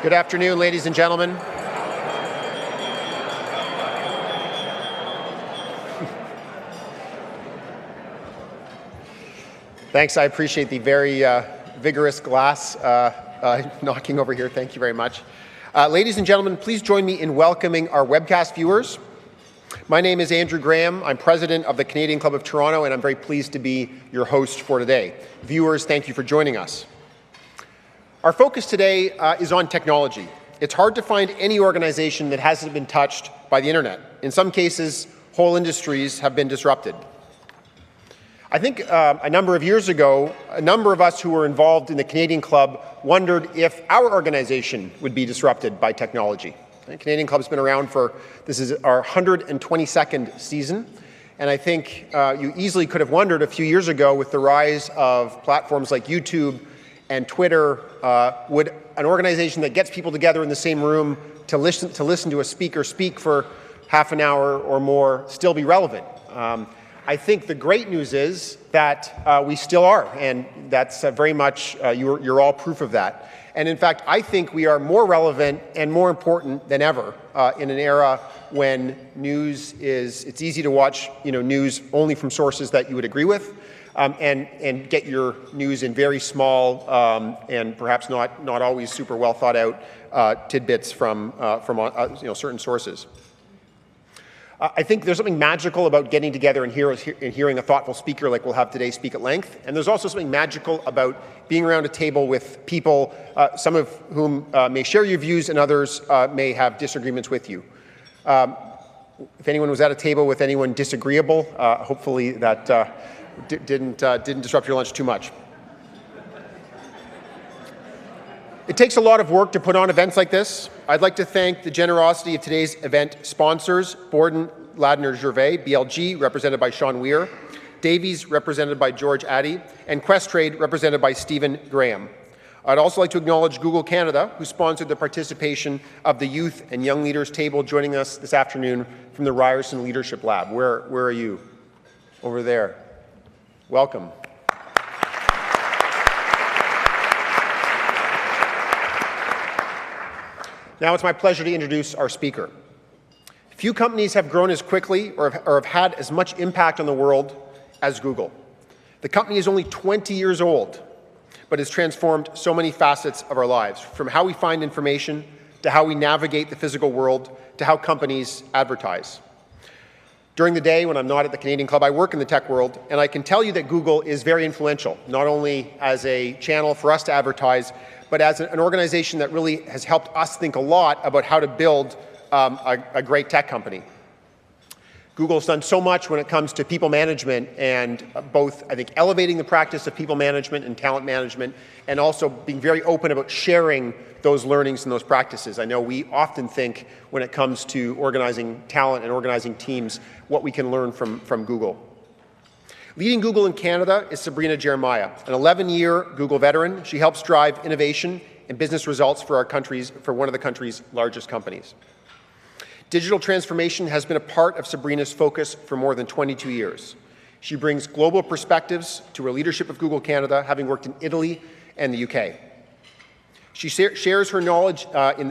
Good afternoon, ladies and gentlemen. Thanks, I appreciate the very vigorous glass knocking over here. Thank you very much. Ladies and gentlemen, please join me in welcoming our webcast viewers. My name is Andrew Graham. I'm president of the Canadian Club of Toronto, and I'm very pleased to be your host for today. Viewers, thank you for joining us. Our focus today is on technology. It's hard to find any organization that hasn't been touched by the internet. In some cases, whole industries have been disrupted. I think a number of years ago, a number of us who were involved in the Canadian Club wondered if our organization would be disrupted by technology. The Canadian Club has been around this is our 122nd season, and I think you easily could have wondered a few years ago with the rise of platforms like YouTube and Twitter, would an organization that gets people together in the same room to listen to a speaker speak for half an hour or more still be relevant? I think the great news is that we still are, and that's very much, you're all proof of that. And in fact, I think we are more relevant and more important than ever in an era when it's easy to watch news only from sources that you would agree with, and get your news in very small and perhaps not always super well thought out tidbits from certain sources. I think there's something magical about getting together and hearing a thoughtful speaker like we'll have today speak at length. And there's also something magical about being around a table with people, some of whom may share your views and others may have disagreements with you. If anyone was at a table with anyone disagreeable, hopefully that didn't disrupt your lunch too much. It takes a lot of work to put on events like this. I'd like to thank the generosity of today's event sponsors, Borden Ladner Gervais, BLG, represented by Sean Weir, Davies, represented by George Addy, and Questrade, represented by Stephen Graham. I'd also like to acknowledge Google Canada, who sponsored the participation of the Youth and Young Leaders Table, joining us this afternoon from the Ryerson Leadership Lab. Where are you? Over there. Welcome. Now it's my pleasure to introduce our speaker. Few companies have grown as quickly or have had as much impact on the world as Google. The company is only 20 years old, but has transformed so many facets of our lives, from how we find information, to how we navigate the physical world, to how companies advertise. During the day, when I'm not at the Canadian Club, I work in the tech world, and I can tell you that Google is very influential, not only as a channel for us to advertise, but as an organization that really has helped us think a lot about how to build a great tech company. Google's done so much when it comes to people management, and both, I think, elevating the practice of people management and talent management, and also being very open about sharing those learnings and those practices. I know we often think, when it comes to organizing talent and organizing teams, what we can learn from Google. Leading Google in Canada is Sabrina Geremia, an 11-year Google veteran. She helps drive innovation and business results for one of the country's largest companies. Digital transformation has been a part of Sabrina's focus for more than 22 years. She brings global perspectives to her leadership of Google Canada, having worked in Italy and the UK. She shares her knowledge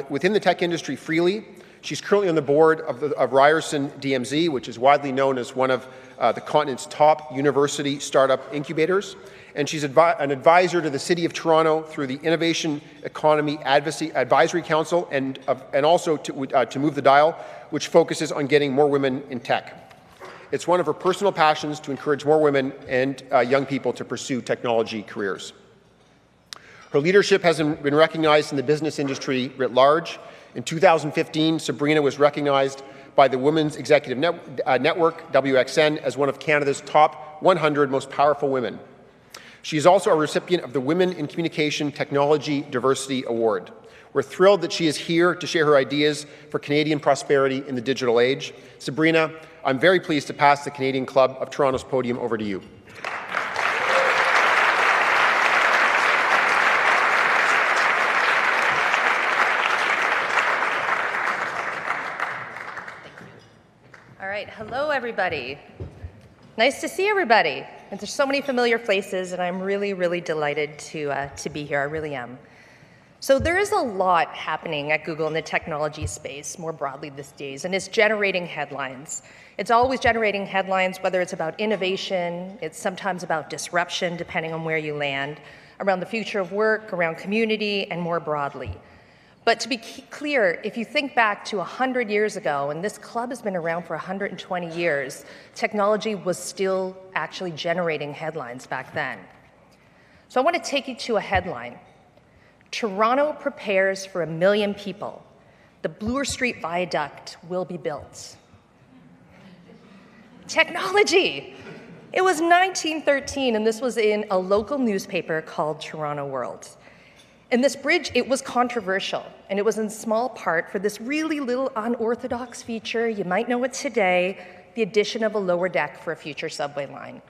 within the tech industry freely. She's currently on the board of Ryerson DMZ, which is widely known as one of the continent's top university startup incubators. And she's an advisor to the City of Toronto through the Innovation Economy Advisory Council, and also to Move the Dial, which focuses on getting more women in tech. It's one of her personal passions to encourage more women and young people to pursue technology careers. Her leadership has been recognized in the business industry writ large. In 2015, Sabrina was recognized by the Women's Executive Network, WXN, as one of Canada's top 100 most powerful women. She is also a recipient of the Women in Communication Technology Diversity Award. We're thrilled that she is here to share her ideas for Canadian prosperity in the digital age. Sabrina, I'm very pleased to pass the Canadian Club of Toronto's podium over to you. All right, hello everybody. Nice to see everybody. And there's so many familiar faces, and I'm really, really delighted to be here. I really am. So there is a lot happening at Google in the technology space more broadly these days, and it's generating headlines. It's always generating headlines, whether it's about innovation, it's sometimes about disruption, depending on where you land, around the future of work, around community, and more broadly. But to be clear, if you think back to 100 years ago, and this club has been around for 120 years, technology was still actually generating headlines back then. So I want to take you to a headline. Toronto prepares for 1 million people. The Bloor Street Viaduct will be built. Technology. It was 1913, and this was in a local newspaper called Toronto World. And this bridge, it was controversial, and it was in small part for this really little unorthodox feature, you might know it today, the addition of a lower deck for a future subway line.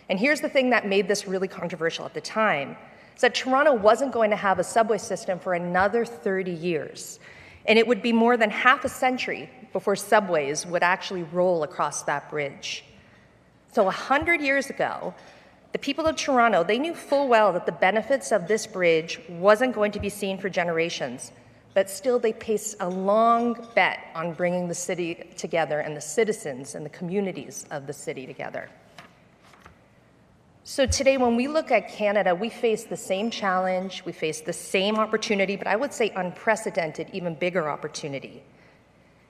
And here's the thing that made this really controversial at the time, is that Toronto wasn't going to have a subway system for another 30 years. And it would be more than half a century before subways would actually roll across that bridge. So 100 years ago, the people of Toronto, they knew full well that the benefits of this bridge wasn't going to be seen for generations, but still they placed a long bet on bringing the city together and the citizens and the communities of the city together. So today, when we look at Canada, we face the same challenge, we face the same opportunity, but I would say unprecedented, even bigger opportunity.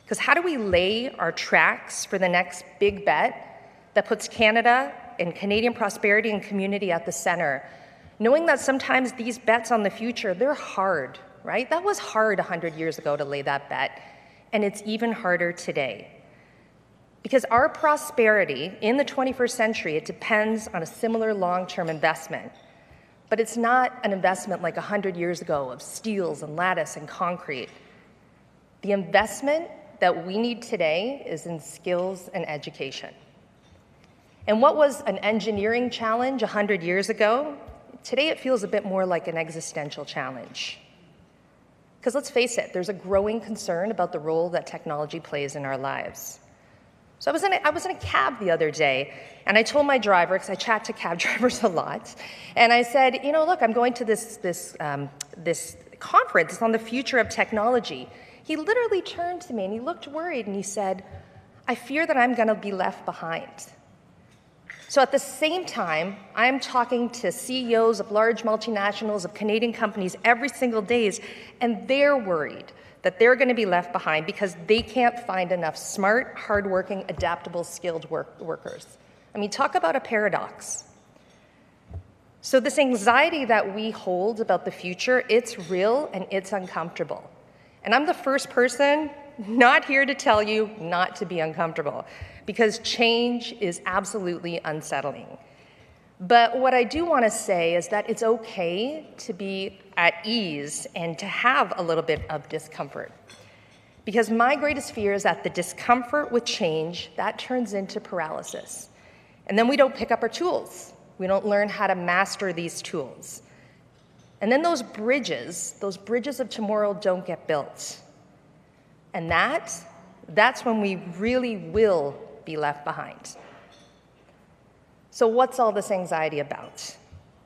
Because how do we lay our tracks for the next big bet that puts Canada and Canadian prosperity and community at the center, knowing that sometimes these bets on the future, they're hard, right? That was hard 100 years ago to lay that bet, and it's even harder today. Because our prosperity in the 21st century, it depends on a similar long-term investment. But it's not an investment like 100 years ago of steels and lattice and concrete. The investment that we need today is in skills and education. And what was an engineering challenge 100 years ago, today it feels a bit more like an existential challenge. Because let's face it, there's a growing concern about the role that technology plays in our lives. So I was in a cab the other day, and I told my driver, because I chat to cab drivers a lot, and I said, you know, look, I'm going to this conference. It's on the future of technology. He literally turned to me, and he looked worried, and he said, I fear that I'm going to be left behind. So at the same time, I'm talking to CEOs of large multinationals, of Canadian companies every single day, and they're worried that they're going to be left behind because they can't find enough smart, hardworking, adaptable, skilled workers. I mean, talk about a paradox. So this anxiety that we hold about the future, it's real and it's uncomfortable. And I'm the first person not here to tell you not to be uncomfortable, because change is absolutely unsettling. But what I do want to say is that it's okay to be at ease and to have a little bit of discomfort. Because my greatest fear is that the discomfort with change, that turns into paralysis. And then we don't pick up our tools. We don't learn how to master these tools. And then those bridges of tomorrow don't get built. And that's when we really will be left behind. So what's all this anxiety about?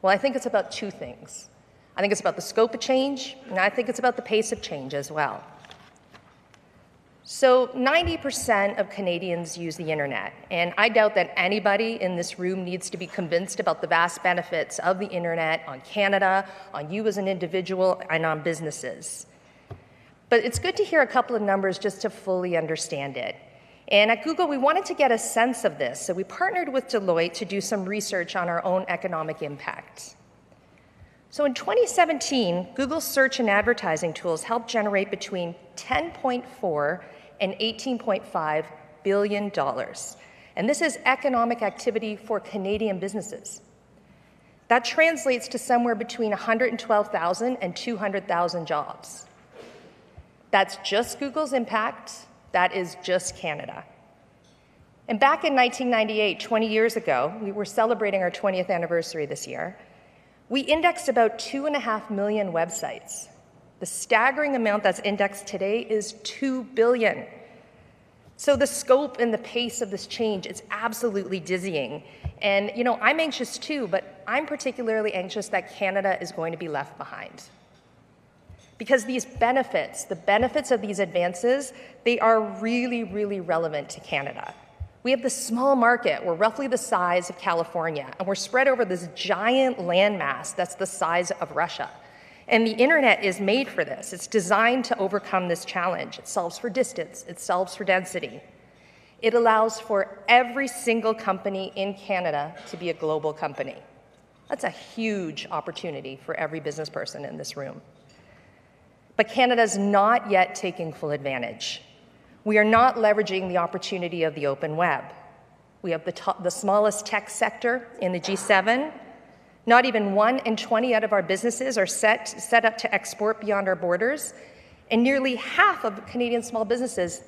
Well, I think it's about two things. I think it's about the scope of change, and I think it's about the pace of change as well. So 90% of Canadians use the internet, and I doubt that anybody in this room needs to be convinced about the vast benefits of the internet on Canada, on you as an individual, and on businesses. But it's good to hear a couple of numbers just to fully understand it. And at Google, we wanted to get a sense of this, so we partnered with Deloitte to do some research on our own economic impact. So in 2017, Google's search and advertising tools helped generate between $10.4 and $18.5 billion. And this is economic activity for Canadian businesses. That translates to somewhere between 112,000 and 200,000 jobs. That's just Google's impact. That is just Canada. And back in 1998, 20 years ago, we were celebrating our 20th anniversary this year, we indexed about 2.5 million websites. The staggering amount that's indexed today is 2 billion. So the scope and the pace of this change is absolutely dizzying. And you know, I'm anxious too, but I'm particularly anxious that Canada is going to be left behind. Because these benefits, the benefits of these advances, they are really, really relevant to Canada. We have this small market. We're roughly the size of California, and we're spread over this giant landmass that's the size of Russia. And the internet is made for this. It's designed to overcome this challenge. It solves for distance. It solves for density. It allows for every single company in Canada to be a global company. That's a huge opportunity for every business person in this room. But Canada's not yet taking full advantage. We are not leveraging the opportunity of the open web. We have the smallest tech sector in the G7. Not even 1 in 20 out of our businesses are set up to export beyond our borders. And nearly half of Canadian small businesses,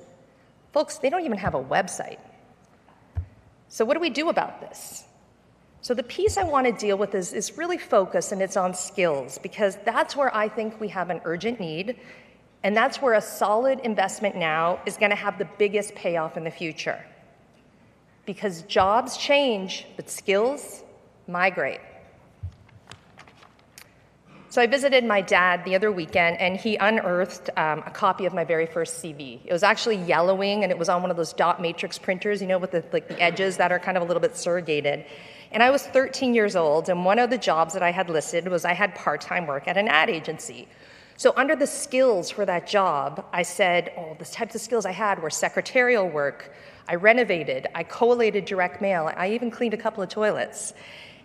folks, they don't even have a website. So what do we do about this? So the piece I want to deal with is really focused, and it's on skills, because that's where I think we have an urgent need, and that's where a solid investment now is going to have the biggest payoff in the future. Because jobs change, but skills migrate. So I visited my dad the other weekend, and he unearthed a copy of my very first CV. It was actually yellowing, and it was on one of those dot matrix printers, you know, with the edges that are kind of a little bit surrogated. And I was 13 years old, and one of the jobs that I had listed was I had part-time work at an ad agency. So under the skills for that job, I said, the types of skills I had were secretarial work, I renovated, I collated direct mail, I even cleaned a couple of toilets.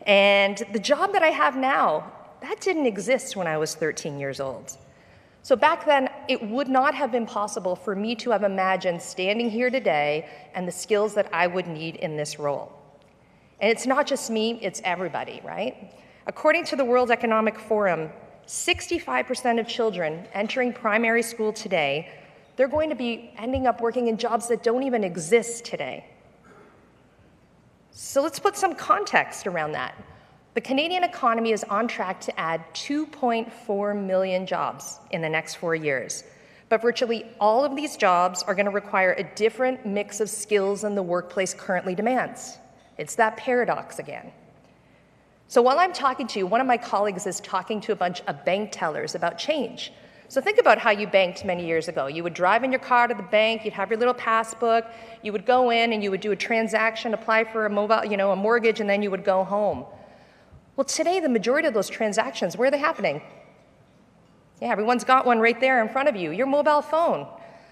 And the job that I have now, that didn't exist when I was 13 years old. So back then, it would not have been possible for me to have imagined standing here today and the skills that I would need in this role. And it's not just me, it's everybody, right? According to the World Economic Forum, 65% of children entering primary school today, they're going to be ending up working in jobs that don't even exist today. So let's put some context around that. The Canadian economy is on track to add 2.4 million jobs in the next 4 years. But virtually all of these jobs are going to require a different mix of skills than the workplace currently demands. It's that paradox again. So while I'm talking to you, one of my colleagues is talking to a bunch of bank tellers about change. So think about how you banked many years ago. You would drive in your car to the bank, you'd have your little passbook, you would go in and you would do a transaction, apply for a mortgage, and then you would go home. Well, today, the majority of those transactions, where are they happening? Yeah, everyone's got one right there in front of you, your mobile phone.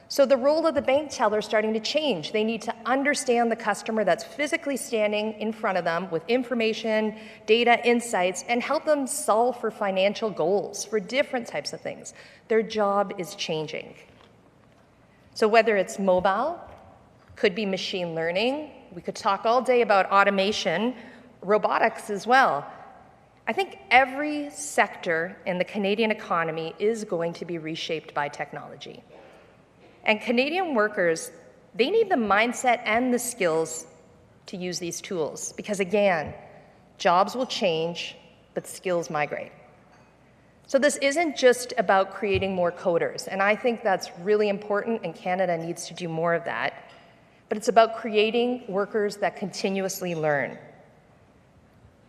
So the role of the bank teller is starting to change. They need to understand the customer that's physically standing in front of them with information, data, insights, and help them solve for financial goals, for different types of things. Their job is changing. So whether it's mobile, could be machine learning, we could talk all day about automation, robotics as well. I think every sector in the Canadian economy is going to be reshaped by technology. And Canadian workers, they need the mindset and the skills to use these tools because, again, jobs will change, but skills migrate. So this isn't just about creating more coders, and I think that's really important, and Canada needs to do more of that, but it's about creating workers that continuously learn.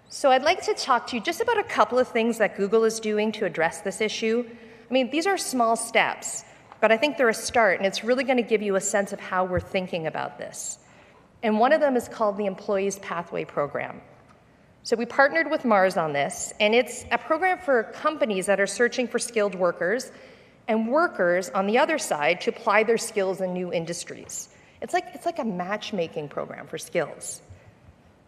So I'd like to talk to you just about a couple of things that Google is doing to address this issue. I mean, these are small steps, but I think they're a start, and it's really going to give you a sense of how we're thinking about this. And one of them is called the Employees Pathway Program. So we partnered with Mars on this, and it's a program for companies that are searching for skilled workers and workers on the other side to apply their skills in new industries. It's like a matchmaking program for skills.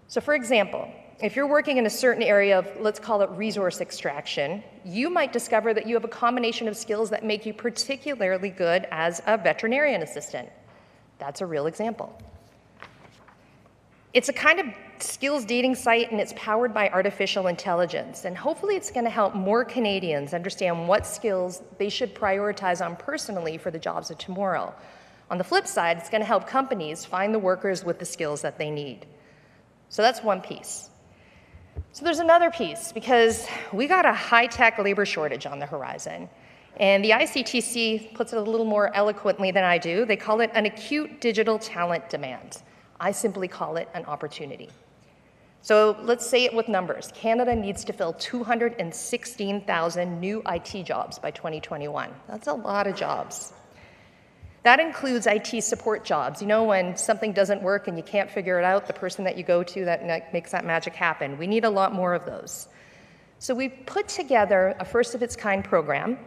So for example, if you're working in a certain area of, let's call it resource extraction, you might discover that you have a combination of skills that make you particularly good as a veterinarian assistant. That's a real example. It's a kind of skills dating site, and it's powered by artificial intelligence. And hopefully it's going to help more Canadians understand what skills they should prioritize on personally for the jobs of tomorrow. On the flip side, it's going to help companies find the workers with the skills that they need. So that's one piece. So there's another piece, because we got a high-tech labor shortage on the horizon. And the ICTC puts it a little more eloquently than I do. They call it an acute digital talent demand. I simply call it an opportunity. So let's say it with numbers. Canada needs to fill 216,000 new IT jobs by 2021. That's a lot of jobs. That includes IT support jobs. You know, when something doesn't work and you can't figure it out, the person that you go to that makes that magic happen. We need a lot more of those. So we've put together a first-of-its-kind program.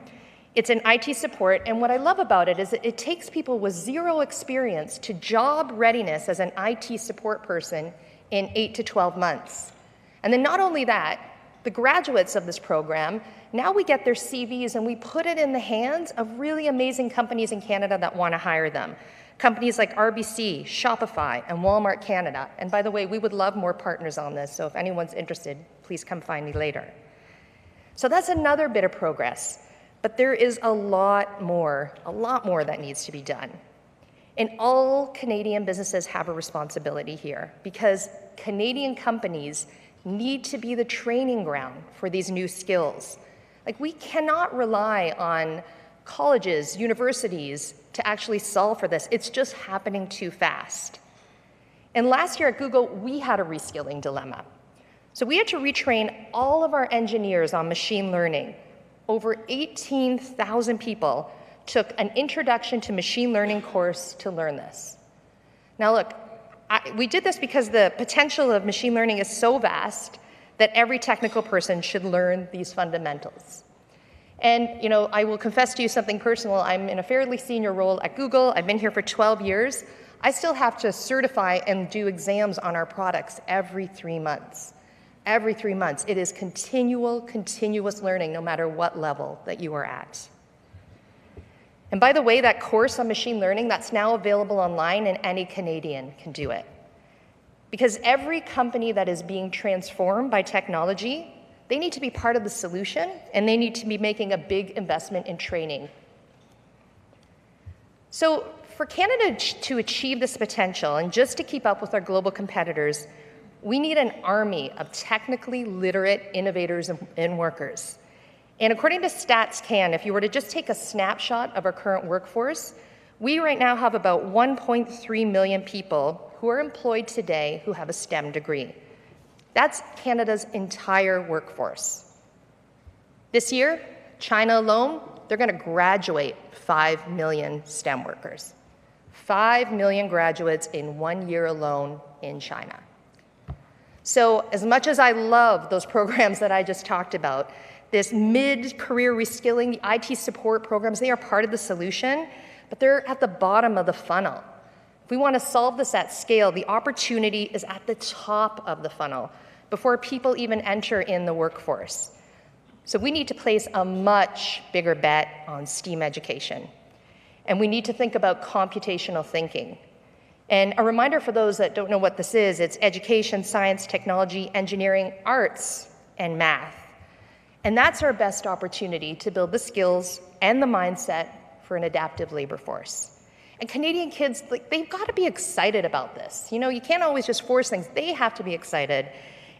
It's an IT support, and what I love about it is that it takes people with zero experience to job readiness as an IT support person in 8 to 12 months. And then not only that, the graduates of this program, now we get their CVs and we put it in the hands of really amazing companies in Canada that want to hire them. Companies like RBC, Shopify, and Walmart Canada. And by the way, we would love more partners on this, so if anyone's interested, please come find me later. So that's another bit of progress. But there is a lot more that needs to be done. And all Canadian businesses have a responsibility here because Canadian companies need to be the training ground for these new skills. Like, we cannot rely on colleges, universities to actually solve for this. It's just happening too fast. And last year at Google, we had a reskilling dilemma. So we had to retrain all of our engineers on machine learning. Over 18,000 people took an introduction to machine learning course to learn this. Now look, we did this because the potential of machine learning is so vast that every technical person should learn these fundamentals. And you know, I will confess to you something personal. I'm in a fairly senior role at Google. I've been here for 12 years. I still have to certify and do exams on our products every 3 months. Every 3 months. It is continuous learning, no matter what level that you are at. And by the way, that course on machine learning, that's now available online, and any Canadian can do it. Because every company that is being transformed by technology, they need to be part of the solution, and they need to be making a big investment in training. So for Canada to achieve this potential, and just to keep up with our global competitors, we need an army of technically literate innovators and workers. And according to StatsCan, if you were to just take a snapshot of our current workforce, we right now have about 1.3 million people who are employed today who have a STEM degree. That's Canada's entire workforce. This year, China alone, they're going to graduate 5 million STEM workers. 5 million graduates in 1 year alone in China. So as much as I love those programs that I just talked about, this mid-career reskilling, the IT support programs, they are part of the solution, but they're at the bottom of the funnel. If we want to solve this at scale, the opportunity is at the top of the funnel before people even enter in the workforce. So we need to place a much bigger bet on STEAM education. And we need to think about computational thinking. And a reminder for those that don't know what this is, it's education, science, technology, engineering, arts, and math. And that's our best opportunity to build the skills and the mindset for an adaptive labor force. And Canadian kids, they've got to be excited about this. You know, you can't always just force things. They have to be excited.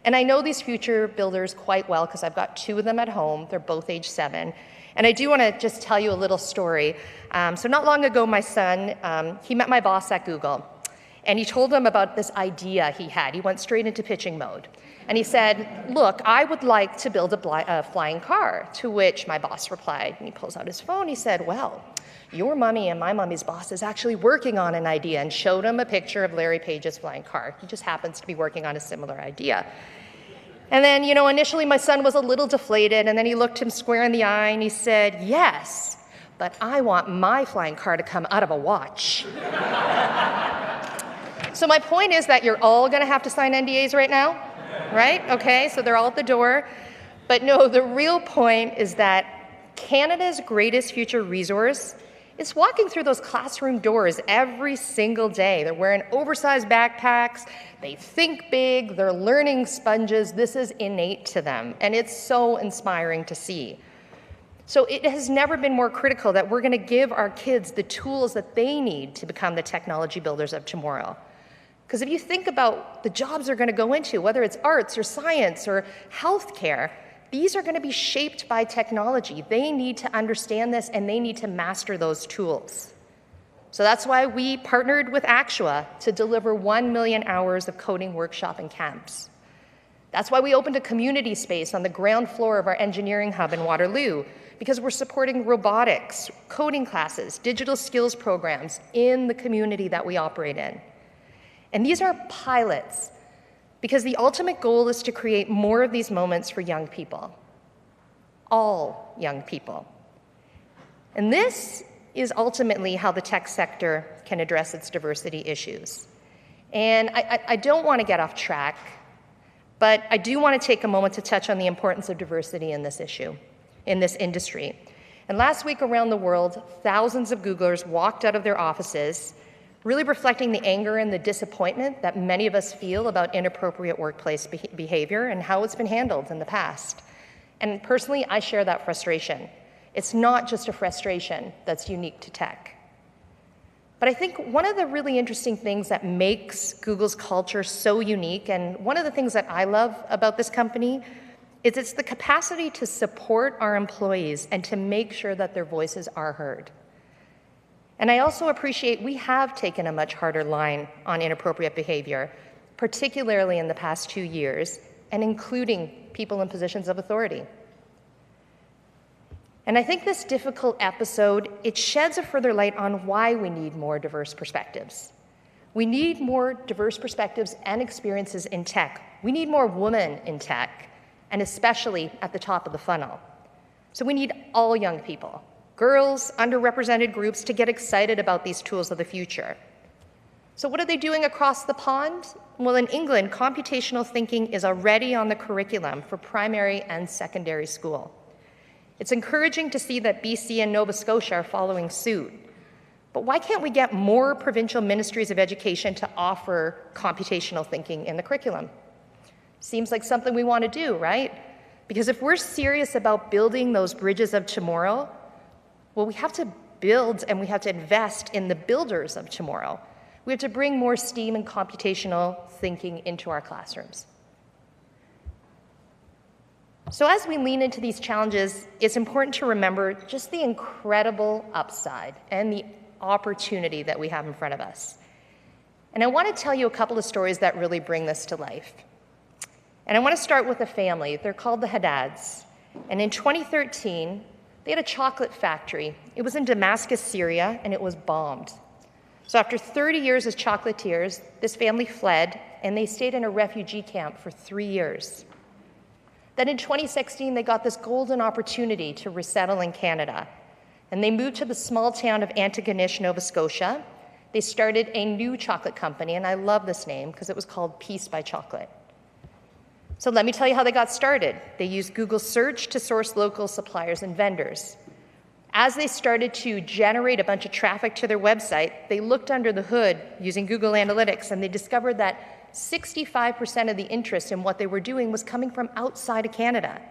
And I know these future builders quite well because I've got 2 of them at home. They're both age 7. And I do want to just tell you a little story. So not long ago, my son, he met my boss at Google. And he told him about this idea he had. He went straight into pitching mode. And he said, look, I would like to build a flying car, to which my boss replied, and he pulls out his phone, he said, well, your mommy and my mommy's boss is actually working on an idea, and showed him a picture of Larry Page's flying car. He just happens to be working on a similar idea. And then, you know, initially my son was a little deflated, and then he looked him square in the eye, and he said, yes, but I want my flying car to come out of a watch. So my point is that you're all going to have to sign NDAs right now, right? Okay, so they're all at the door. But no, the real point is that Canada's greatest future resource is walking through those classroom doors every single day. They're wearing oversized backpacks, they think big, they're learning sponges. This is innate to them, and it's so inspiring to see. So it has never been more critical that we're going to give our kids the tools that they need to become the technology builders of tomorrow. Because if you think about the jobs they're going to go into, whether it's arts or science or healthcare, these are going to be shaped by technology. They need to understand this, and they need to master those tools. So that's why we partnered with Actua to deliver 1 million hours of coding workshop and camps. That's why we opened a community space on the ground floor of our engineering hub in Waterloo, because we're supporting robotics, coding classes, digital skills programs in the community that we operate in. And these are pilots, because the ultimate goal is to create more of these moments for young people, all young people. And this is ultimately how the tech sector can address its diversity issues. And I don't want to get off track, but I do want to take a moment to touch on the importance of diversity in this issue, in this industry. And last week around the world, thousands of Googlers walked out of their offices, really reflecting the anger and the disappointment that many of us feel about inappropriate workplace behavior and how it's been handled in the past. And personally, I share that frustration. It's not just a frustration that's unique to tech. But I think one of the really interesting things that makes Google's culture so unique, and one of the things that I love about this company, is it's the capacity to support our employees and to make sure that their voices are heard. And I also appreciate we have taken a much harder line on inappropriate behavior, particularly in the past 2 years, and including people in positions of authority. And I think this difficult episode, it sheds a further light on why we need more diverse perspectives. We need more diverse perspectives and experiences in tech. We need more women in tech, and especially at the top of the funnel. So we need all young people, girls, underrepresented groups, to get excited about these tools of the future. So what are they doing across the pond? Well, in England, computational thinking is already on the curriculum for primary and secondary school. It's encouraging to see that BC and Nova Scotia are following suit. But why can't we get more provincial ministries of education to offer computational thinking in the curriculum? Seems like something we want to do, right? Because if we're serious about building those bridges of tomorrow, well, we have to build and we have to invest in the builders of tomorrow. We have to bring more STEAM and computational thinking into our classrooms. So as we lean into these challenges, it's important to remember just the incredible upside and the opportunity that we have in front of us. And I want to tell you a couple of stories that really bring this to life. And I want to start with a family. They're called the Haddads. And in 2013, they had a chocolate factory. It was in Damascus, Syria, and it was bombed. So after 30 years as chocolatiers, this family fled, and they stayed in a refugee camp for 3 years. Then in 2016, they got this golden opportunity to resettle in Canada. And they moved to the small town of Antigonish, Nova Scotia. They started a new chocolate company, and I love this name because it was called Peace by Chocolate. So let me tell you how they got started. They used Google Search to source local suppliers and vendors. As they started to generate a bunch of traffic to their website, they looked under the hood using Google Analytics, and they discovered that 65% of the interest in what they were doing was coming from outside of Canada.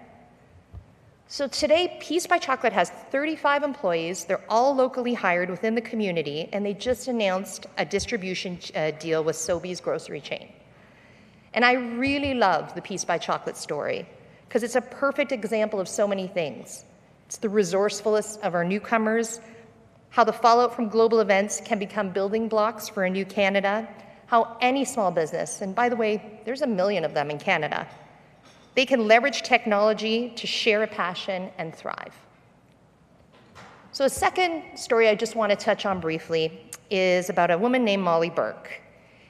So today, Peace by Chocolate has 35 employees. They're all locally hired within the community, and they just announced a distribution deal with Sobeys grocery chain. And I really love the Peace by Chocolate story because it's a perfect example of so many things. It's the resourcefulness of our newcomers, how the fallout from global events can become building blocks for a new Canada, how any small business, and by the way, there's 1 million of them in Canada, they can leverage technology to share a passion and thrive. So a second story I just want to touch on briefly is about a woman named Molly Burke.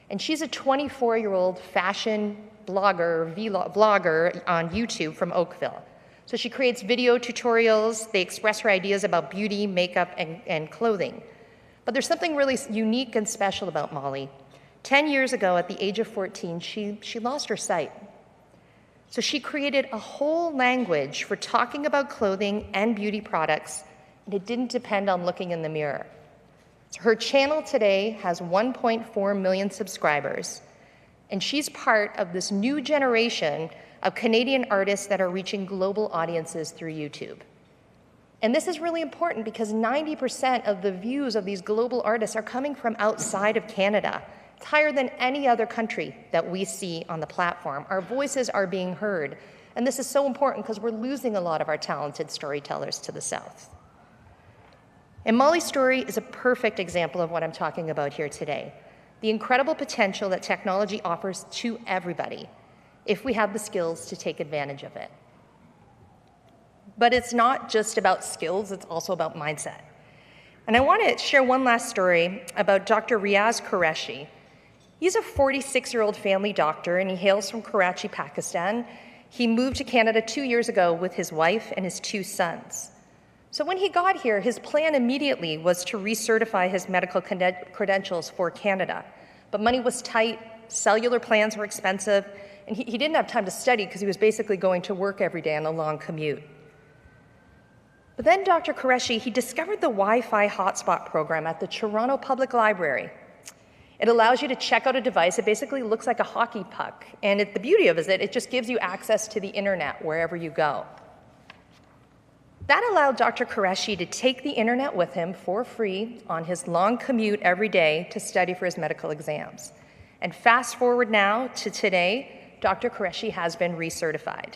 And she's a 24-year-old fashion vlogger on YouTube from Oakville. So she creates video tutorials. They express her ideas about beauty, makeup, and clothing. But there's something really unique and special about Molly. 10 years ago, at the age of 14, she lost her sight. So she created a whole language for talking about clothing and beauty products, and it didn't depend on looking in the mirror. So her channel today has 1.4 million subscribers, and she's part of this new generation of Canadian artists that are reaching global audiences through YouTube. And this is really important because 90% of the views of these global artists are coming from outside of Canada. It's higher than any other country that we see on the platform. Our voices are being heard. And this is so important because we're losing a lot of our talented storytellers to the south. And Molly's story is a perfect example of what I'm talking about here today. The incredible potential that technology offers to everybody. if we have the skills to take advantage of it. But it's not just about skills, it's also about mindset. And I want to share one last story about Dr. Riaz Qureshi. He's a 46-year-old family doctor, and he hails from Karachi, Pakistan. He moved to Canada 2 years ago with his wife and his 2 sons. So when he got here, his plan immediately was to recertify his medical credentials for Canada. But money was tight, cellular plans were expensive, and he didn't have time to study because he was basically going to work every day on a long commute. But then Dr. Qureshi, he discovered the Wi-Fi hotspot program at the Toronto Public Library. It allows you to check out a device. It basically looks like a hockey puck. And the beauty of it is that it just gives you access to the internet wherever you go. That allowed Dr. Qureshi to take the internet with him for free on his long commute every day to study for his medical exams. And fast forward now to today, Dr. Qureshi has been recertified.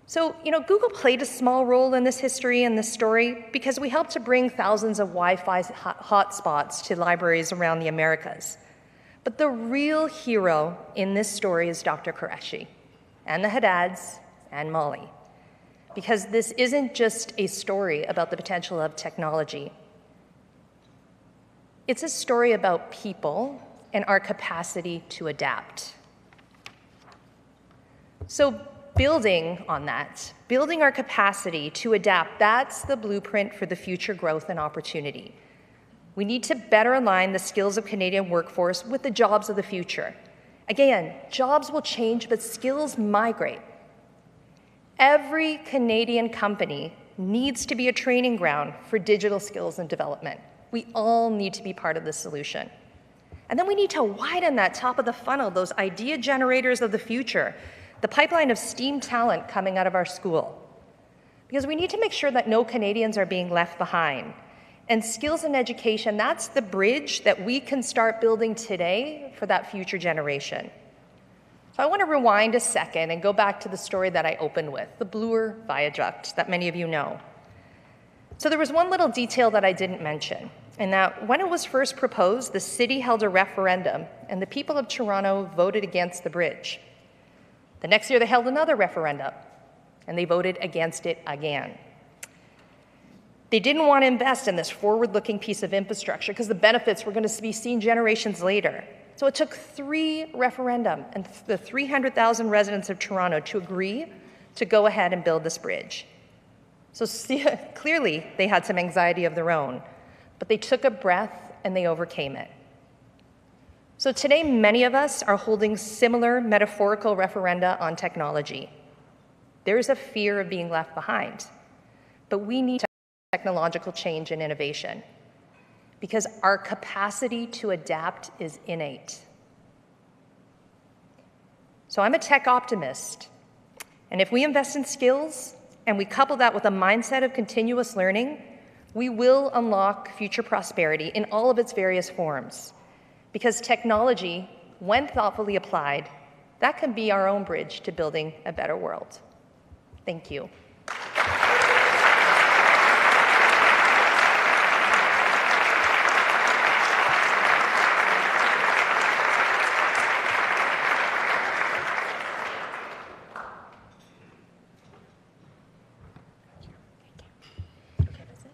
So, Google played a small role in this history and this story because we helped to bring thousands of Wi-Fi hotspots to libraries around the Americas. But the real hero in this story is Dr. Qureshi and the Haddads and Molly. Because this isn't just a story about the potential of technology. It's a story about people and our capacity to adapt. So building on that, building our capacity to adapt, that's the blueprint for the future growth and opportunity. We need to better align the skills of Canadian workforce with the jobs of the future. Again, jobs will change, but skills migrate. Every Canadian company needs to be a training ground for digital skills and development. We all need to be part of the solution. And then we need to widen that top of the funnel, those idea generators of the future, the pipeline of STEAM talent coming out of our school. Because we need to make sure that no Canadians are being left behind. And skills and education, that's the bridge that we can start building today for that future generation. So I want to rewind a second and go back to the story that I opened with, the Bloor Viaduct that many of you know. So there was one little detail that I didn't mention, and that when it was first proposed, the city held a referendum, and the people of Toronto voted against the bridge. The next year, they held another referendum, and they voted against it again. They didn't want to invest in this forward-looking piece of infrastructure because the benefits were going to be seen generations later. So it took 3 referenda and the 300,000 residents of Toronto to agree to go ahead and build this bridge. So clearly, they had some anxiety of their own, but they took a breath and they overcame it. So today, many of us are holding similar metaphorical referenda on technology. There is a fear of being left behind, but we need technological change and innovation because our capacity to adapt is innate. So I'm a tech optimist, and if we invest in skills and we couple that with a mindset of continuous learning, we will unlock future prosperity in all of its various forms. Because technology, when thoughtfully applied, that can be our own bridge to building a better world. Thank you.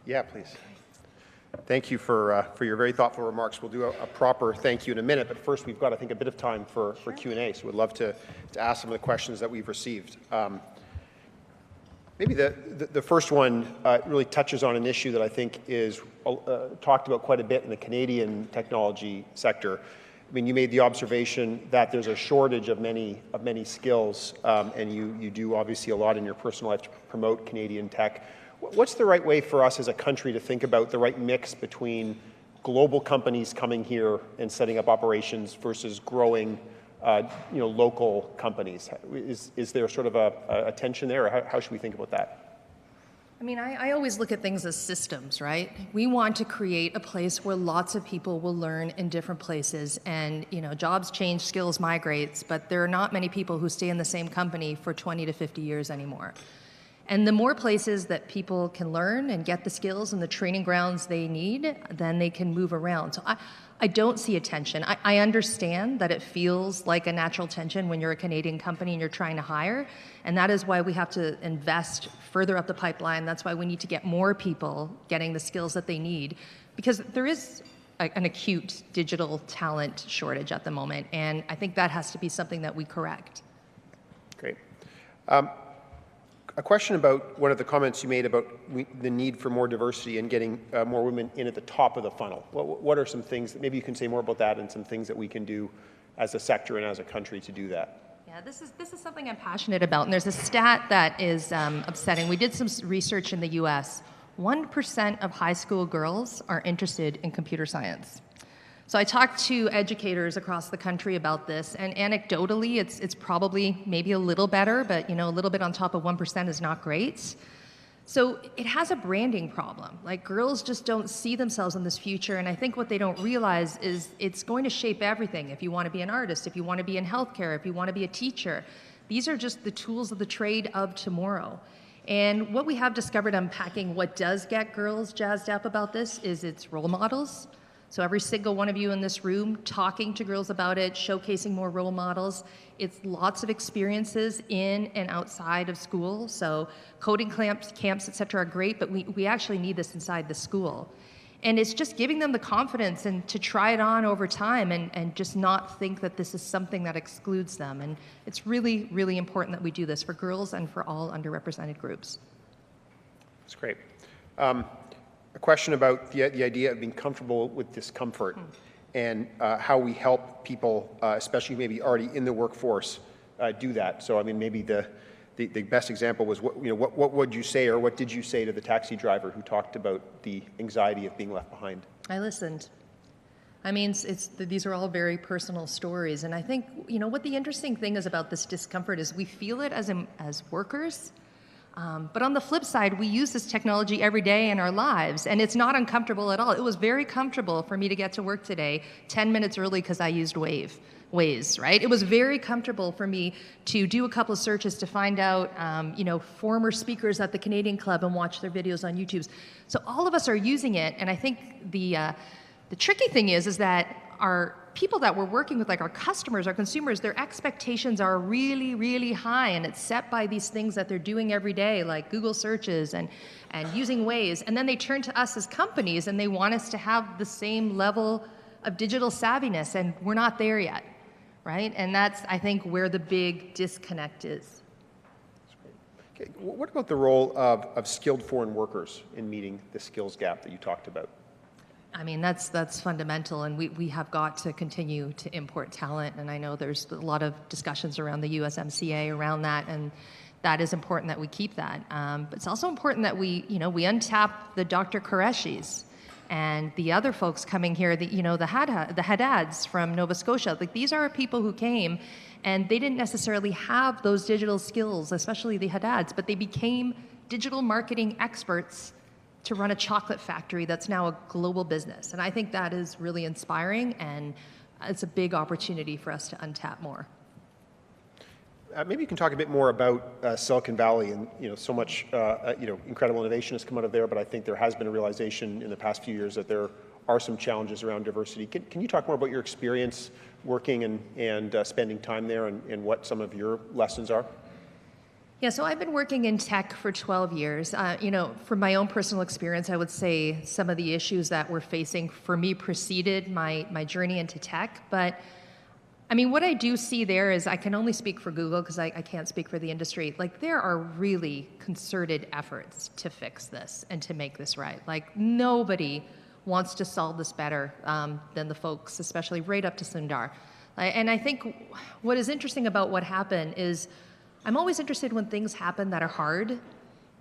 Yeah, please. Thank you for your very thoughtful remarks. We'll do a proper thank you in a minute, but first we've got, I think, a bit of time for Q&A, so we'd love to ask some of the questions that we've received. Maybe the first one really touches on an issue that I think is talked about quite a bit in the Canadian technology sector. I mean, you made the observation that there's a shortage of many skills, and you do obviously a lot in your personal life to promote Canadian tech. What's the right way for us as a country to think about the right mix between global companies coming here and setting up operations versus growing, local companies? Is there sort of a tension there, or how should we think about that? I mean, I always look at things as systems, right? We want to create a place where lots of people will learn in different places, and jobs change, skills migrates, but there are not many people who stay in the same company for 20 to 50 years anymore. And the more places that people can learn and get the skills and the training grounds they need, then they can move around. So I don't see a tension. I understand that it feels like a natural tension when you're a Canadian company and you're trying to hire, and that is why we have to invest further up the pipeline. That's why we need to get more people getting the skills that they need, because there is an acute digital talent shortage at the moment, and I think that has to be something that we correct. Great. A question about one of the comments you made about the need for more diversity and getting more women in at the top of the funnel. What are some things that maybe you can say more about that, and some things that we can do as a sector and as a country to do that? Yeah, this is something I'm passionate about, and there's a stat that is upsetting. We did some research in the U.S. 1% of high school girls are interested in computer science. So I talked to educators across the country about this, and anecdotally, it's probably maybe a little better, but a little bit on top of 1% is not great. So it has a branding problem. Like, girls just don't see themselves in this future, and I think what they don't realize is it's going to shape everything. If you want to be an artist, if you want to be in healthcare, if you want to be a teacher, these are just the tools of the trade of tomorrow. And what we have discovered unpacking what does get girls jazzed up about this is its role models. So every single one of you in this room talking to girls about it, showcasing more role models. It's lots of experiences in and outside of school. So coding camps, et cetera, are great, but we actually need this inside the school. And it's just giving them the confidence and to try it on over time and just not think that this is something that excludes them. And it's really, really important that we do this for girls and for all underrepresented groups. That's great. A question about the idea of being comfortable with discomfort and how we help people, especially maybe already in the workforce, do that. So, I mean, maybe the best example was what would you say, or what did you say to the taxi driver who talked about the anxiety of being left behind? I listened. I mean, these are all very personal stories, and I think what the interesting thing is about this discomfort is we feel it as workers. But on the flip side, we use this technology every day in our lives, and it's not uncomfortable at all. It was very comfortable for me to get to work today 10 minutes early because I used Waze, right? It was very comfortable for me to do a couple of searches to find out, former speakers at the Canadian Club and watch their videos on YouTube. So all of us are using it, and I think the tricky thing is that our people that we're working with, like our customers, our consumers, their expectations are really, really high, and it's set by these things that they're doing every day, like Google searches and using Waze. And then they turn to us as companies, and they want us to have the same level of digital savviness, and we're not there yet, right? And that's, I think, where the big disconnect is. Okay. What about the role of skilled foreign workers in meeting the skills gap that you talked about? I mean, that's fundamental, and we have got to continue to import talent, and I know there's a lot of discussions around the USMCA around that, and that is important that we keep that. But it's also important that we untap the Dr. Qureshi's and the other folks coming here, the Haddads from Nova Scotia. Like, these are people who came, and they didn't necessarily have those digital skills, especially the Haddads, but they became digital marketing experts to run a chocolate factory that's now a global business. And I think that is really inspiring, and it's a big opportunity for us to untap more. Maybe you can talk a bit more about Silicon Valley, and so much incredible innovation has come out of there, but I think there has been a realization in the past few years that there are some challenges around diversity. Can you talk more about your experience working and spending time there, and what some of your lessons are? Yeah, so I've been working in tech for 12 years. From my own personal experience, I would say some of the issues that we're facing for me preceded my journey into tech. But I mean, what I do see there is, I can only speak for Google because I can't speak for the industry. Like, there are really concerted efforts to fix this and to make this right. Like, nobody wants to solve this better than the folks, especially right up to Sundar. And I think what is interesting about what happened is, I'm always interested when things happen that are hard,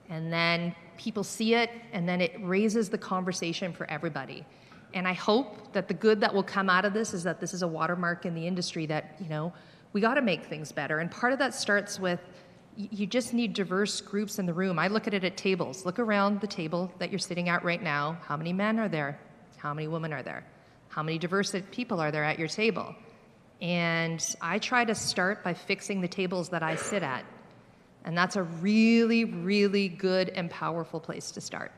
and then people see it, and then it raises the conversation for everybody. And I hope that the good that will come out of this is that this is a watermark in the industry that, we got to make things better. And part of that starts with, you just need diverse groups in the room. I look at it at tables. Look around the table that you're sitting at right now. How many men are there? How many women are there? How many diverse people are there at your table? And I try to start by fixing the tables that I sit at. And that's a really, really good and powerful place to start.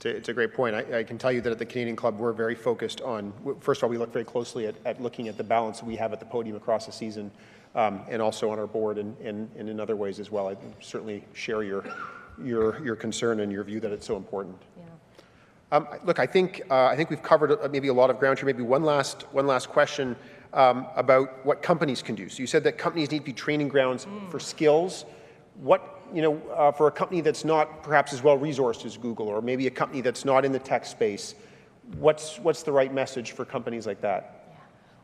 It's a great point. I can tell you that at the Canadian Club, we're very focused on, first of all, we look very closely at looking at the balance we have at the podium across the season, and also on our board and in other ways as well. I certainly share your concern and your view that it's so important. Yeah. Look, I think we've covered maybe a lot of ground here. Maybe one last question about what companies can do. So you said that companies need to be training grounds for skills. What, for a company that's not perhaps as well resourced as Google, or maybe a company that's not in the tech space, what's the right message for companies like that? Yeah.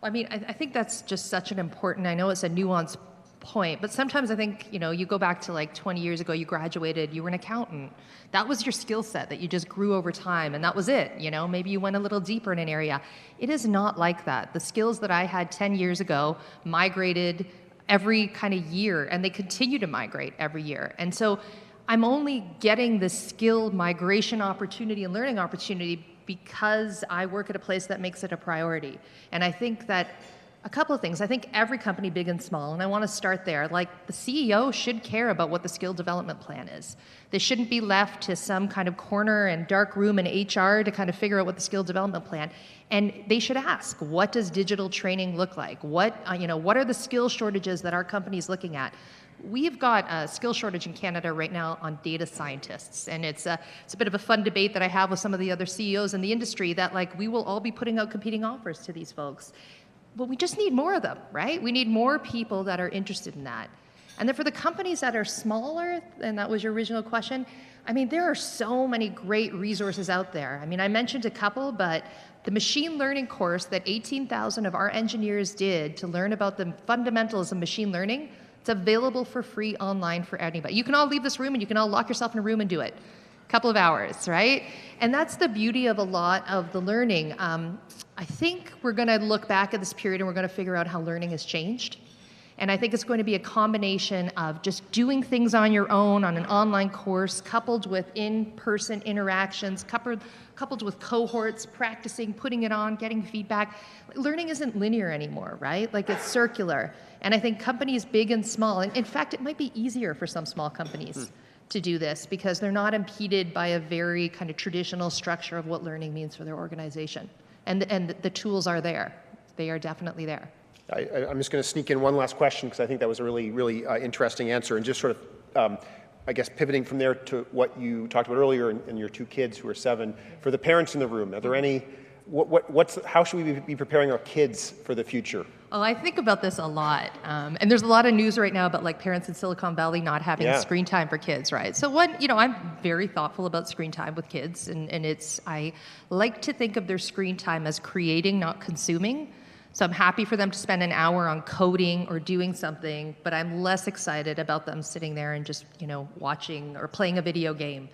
Well, I mean, I think that's just such an important, I know it's a nuanced point, but sometimes I think, you go back to like 20 years ago, you graduated, you were an accountant. That was your skill set that you just grew over time, and that was it. Maybe you went a little deeper in an area. It is not like that. The skills that I had 10 years ago migrated every kind of year, and they continue to migrate every year. And so I'm only getting the skill migration opportunity and learning opportunity because I work at a place that makes it a priority. And I think that a couple of things. I think every company, big and small, and I want to start there, like the CEO should care about what the skill development plan is. They shouldn't be left to some kind of corner and dark room in HR to kind of figure out what the skill development plan. And they should ask, what does digital training look like? What are the skill shortages that our company is looking at? We've got a skill shortage in Canada right now on data scientists, and it's a bit of a fun debate that I have with some of the other CEOs in the industry that we will all be putting out competing offers to these folks. But we just need more of them, right? We need more people that are interested in that. And then for the companies that are smaller, and that was your original question, I mean, there are so many great resources out there. I mean, I mentioned a couple, but the machine learning course that 18,000 of our engineers did to learn about the fundamentals of machine learning, it's available for free online for anybody. You can all leave this room and you can all lock yourself in a room and do it. Couple of hours, right? And that's the beauty of a lot of the learning. I think we're going to look back at this period and we're going to figure out how learning has changed. And I think it's going to be a combination of just doing things on your own on an online course, coupled with in-person interactions, coupled with cohorts, practicing, putting it on, getting feedback. Learning isn't linear anymore, right? It's circular. And I think companies big and small, and in fact, it might be easier for some small companies to do this because they're not impeded by a very kind of traditional structure of what learning means for their organization. And the tools are there. They are definitely there. I'm just going to sneak in one last question because I think that was a really, really interesting answer. And just sort of, I guess, pivoting from there to what you talked about earlier and your two kids who are 7. For the parents in the room, are there any, how should we be preparing our kids for the future? Well, I think about this a lot. And there's a lot of news right now about parents in Silicon Valley not having screen time for kids, right? So I'm very thoughtful about screen time with kids. And I like to think of their screen time as creating, not consuming. So I'm happy for them to spend an hour on coding or doing something, but I'm less excited about them sitting there and just, watching or playing a video game.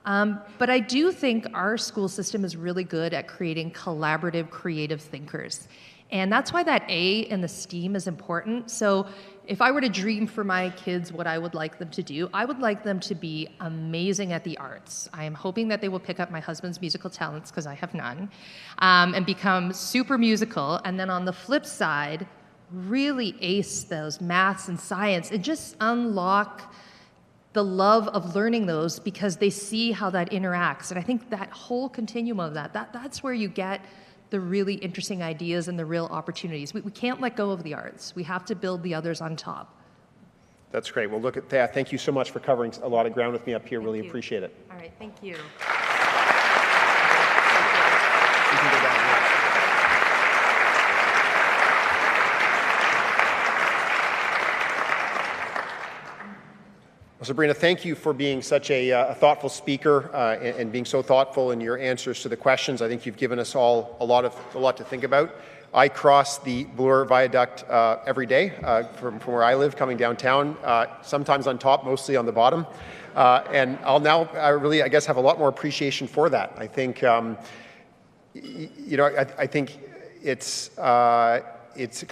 But I do think our school system is really good at creating collaborative, creative thinkers. And that's why that A in the STEAM is important. So if I were to dream for my kids what I would like them to do, I would like them to be amazing at the arts. I am hoping that they will pick up my husband's musical talents, because I have none, and become super musical. And then on the flip side, really ace those maths and science and just unlock the love of learning those because they see how that interacts. And I think that whole continuum of that's where you get the really interesting ideas and the real opportunities. We can't let go of the arts. We have to build the others on top. That's great. Well, look at that. Thank you so much for covering a lot of ground with me up here. Really appreciate it. All right, thank you. Well, Sabrina, thank you for being such a thoughtful speaker and being so thoughtful in your answers to the questions. I think you've given us all a lot to think about. I cross the Bloor Viaduct every day from where I live, coming downtown, sometimes on top, mostly on the bottom. And I'll now really, I guess, have a lot more appreciation for that. I think, I think it's kind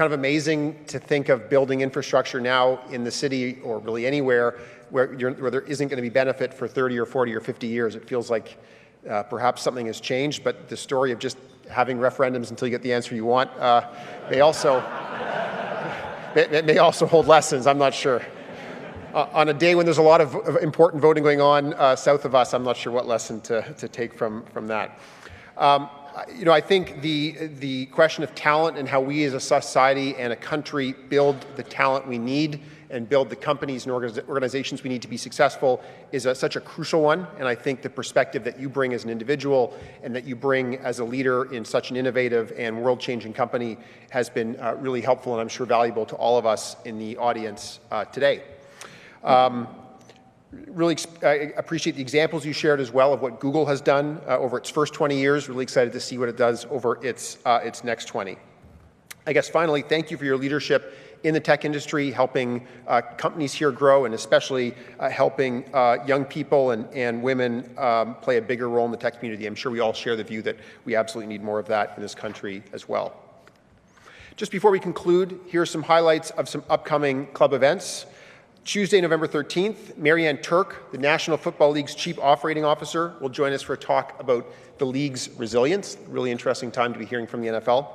of amazing to think of building infrastructure now in the city or really anywhere where there isn't going to be benefit for 30 or 40 or 50 years. It feels like perhaps something has changed, but the story of just having referendums until you get the answer you want may also hold lessons. I'm not sure. On a day when there's a lot of important voting going on south of us, I'm not sure what lesson to take from that. I think the question of talent and how we as a society and a country build the talent we need and build the companies and organizations we need to be successful is such a crucial one. And I think the perspective that you bring as an individual and that you bring as a leader in such an innovative and world-changing company has been really helpful and I'm sure valuable to all of us in the audience today. Really appreciate the examples you shared as well of what Google has done over its first 20 years. Really excited to see what it does over its next 20. I guess finally, thank you for your leadership in the tech industry, helping companies here grow and especially helping young people and women play a bigger role in the tech community. I'm sure we all share the view that we absolutely need more of that in this country as well. Just before we conclude, here are some highlights of some upcoming club events. Tuesday, November 13th, Marianne Turk, the National Football League's Chief Operating Officer, will join us for a talk about the league's resilience. Really interesting time to be hearing from the NFL.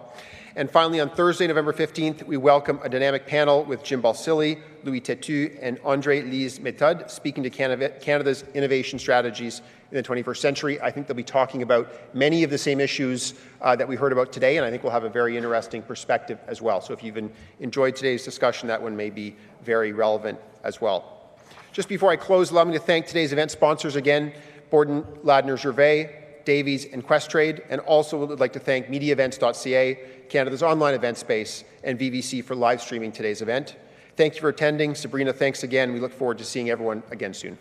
And finally, on Thursday, November 15th, we welcome a dynamic panel with Jim Balsillie, Louis Tetu, and André Lise Méthode speaking to Canada's innovation strategies in the 21st century. I think they'll be talking about many of the same issues that we heard about today, and I think we'll have a very interesting perspective as well. So if you've enjoyed today's discussion, that one may be very relevant as well. Just before I close, allow me to thank today's event sponsors again, Borden, Ladner, Gervais, Davies, and Questrade, and also would like to thank MediaEvents.ca, Canada's online event space, and VVC for live streaming today's event. Thank you for attending. Sabrina, thanks again. We look forward to seeing everyone again soon.